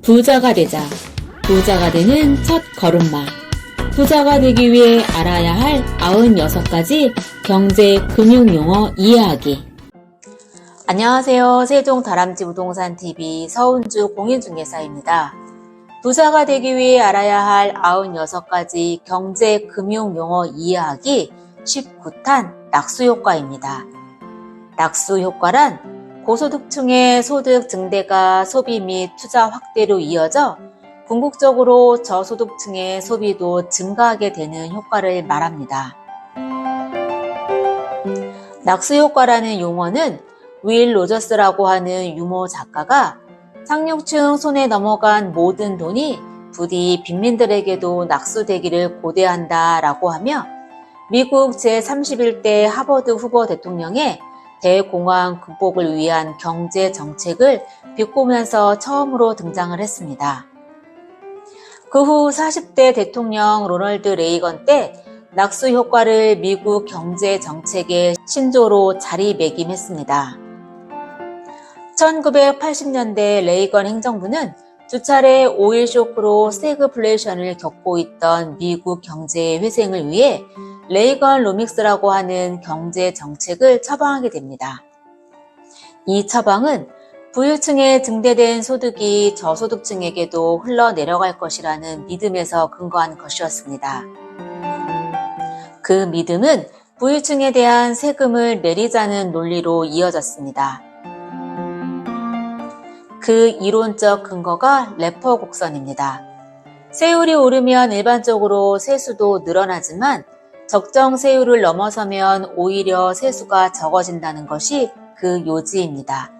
부자가 되자. 부자가 되는 첫 걸음마. 부자가 되기 위해 알아야 할 96가지 경제 금융 용어 이해하기. 안녕하세요. 세종 다람쥐 부동산 TV 서은주 공인중개사입니다. 부자가 되기 위해 알아야 할 96가지 경제 금융 용어 이해하기 19탄 낙수효과입니다. 낙수효과란 고소득층의 소득 증대가 소비 및 투자 확대로 이어져 궁극적으로 저소득층의 소비도 증가하게 되는 효과를 말합니다. 낙수효과라는 용어는 윌 로저스라고 하는 유머 작가가 상류층 손에 넘어간 모든 돈이 부디 빈민들에게도 낙수되기를 고대한다 라고 하며 미국 제31대 하버드 후보 대통령의 대공황 극복을 위한 경제 정책을 비꼬면서 처음으로 등장을 했습니다. 그 후 40대 대통령 로널드 레이건 때 낙수 효과를 미국 경제 정책의 신조로 자리매김했습니다. 1980년대 레이건 행정부는 두 차례 오일 쇼크로 스태그플레이션을 겪고 있던 미국 경제의 회생을 위해 레이건 로믹스라고 하는 경제 정책을 처방하게 됩니다. 이 처방은 부유층에 증대된 소득이 저소득층에게도 흘러내려갈 것이라는 믿음에서 근거한 것이었습니다. 그 믿음은 부유층에 대한 세금을 내리자는 논리로 이어졌습니다. 그 이론적 근거가 레퍼 곡선입니다. 세율이 오르면 일반적으로 세수도 늘어나지만 적정 세율을 넘어서면 오히려 세수가 적어진다는 것이 그 요지입니다.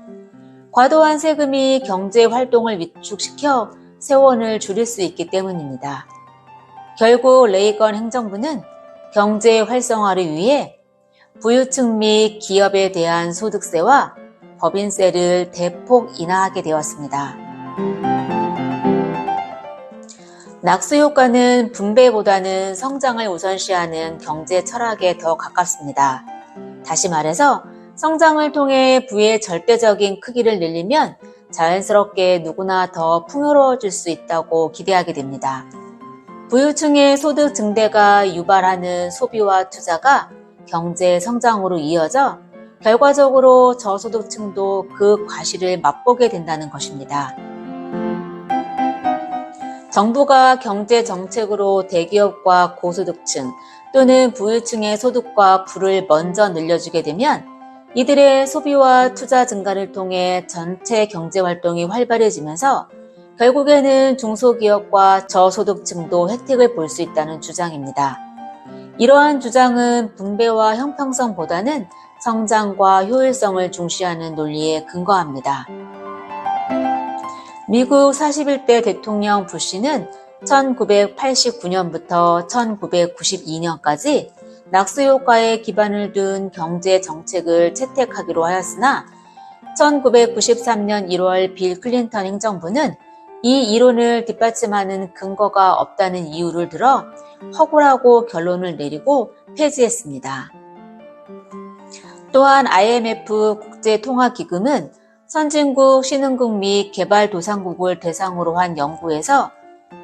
과도한 세금이 경제 활동을 위축시켜 세원을 줄일 수 있기 때문입니다. 결국 레이건 행정부는 경제 활성화를 위해 부유층 및 기업에 대한 소득세와 법인세를 대폭 인하하게 되었습니다. 낙수 효과는 분배보다는 성장을 우선시하는 경제 철학에 더 가깝습니다. 다시 말해서 성장을 통해 부의 절대적인 크기를 늘리면 자연스럽게 누구나 더 풍요로워질 수 있다고 기대하게 됩니다. 부유층의 소득 증대가 유발하는 소비와 투자가 경제 성장으로 이어져 결과적으로 저소득층도 그 과실을 맛보게 된다는 것입니다. 정부가 경제 정책으로 대기업과 고소득층 또는 부유층의 소득과 부를 먼저 늘려주게 되면 이들의 소비와 투자 증가를 통해 전체 경제 활동이 활발해지면서 결국에는 중소기업과 저소득층도 혜택을 볼 수 있다는 주장입니다. 이러한 주장은 분배와 형평성보다는 성장과 효율성을 중시하는 논리에 근거합니다. 미국 41대 대통령 부시는 1989년부터 1992년까지 낙수 효과에 기반을 둔 경제 정책을 채택하기로 하였으나 1993년 1월 빌 클린턴 행정부는 이 이론을 뒷받침하는 근거가 없다는 이유를 들어 허구라고 결론을 내리고 폐지했습니다. 또한 IMF 국제통화기금은 선진국, 신흥국 및 개발도상국을 대상으로 한 연구에서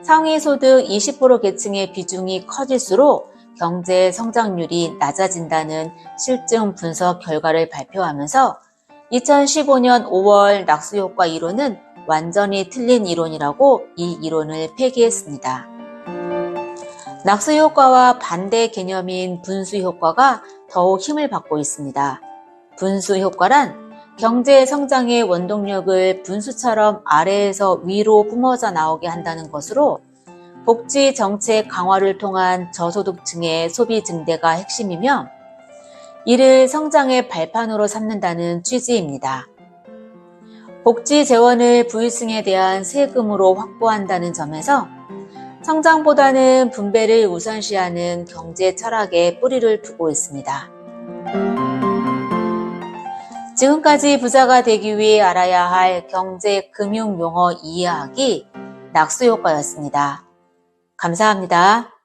상위소득 20% 계층의 비중이 커질수록 경제 성장률이 낮아진다는 실증 분석 결과를 발표하면서 2015년 5월 낙수효과 이론은 완전히 틀린 이론이라고 이 이론을 폐기했습니다. 낙수효과와 반대 개념인 분수효과가 더욱 힘을 받고 있습니다. 분수효과란 경제 성장의 원동력을 분수처럼 아래에서 위로 뿜어져 나오게 한다는 것으로 복지 정책 강화를 통한 저소득층의 소비 증대가 핵심이며 이를 성장의 발판으로 삼는다는 취지입니다. 복지 재원을 부유층에 대한 세금으로 확보한다는 점에서 성장보다는 분배를 우선시하는 경제 철학에 뿌리를 두고 있습니다. 지금까지 부자가 되기 위해 알아야 할 경제 금융 용어 이해하기 낙수효과였습니다. 감사합니다.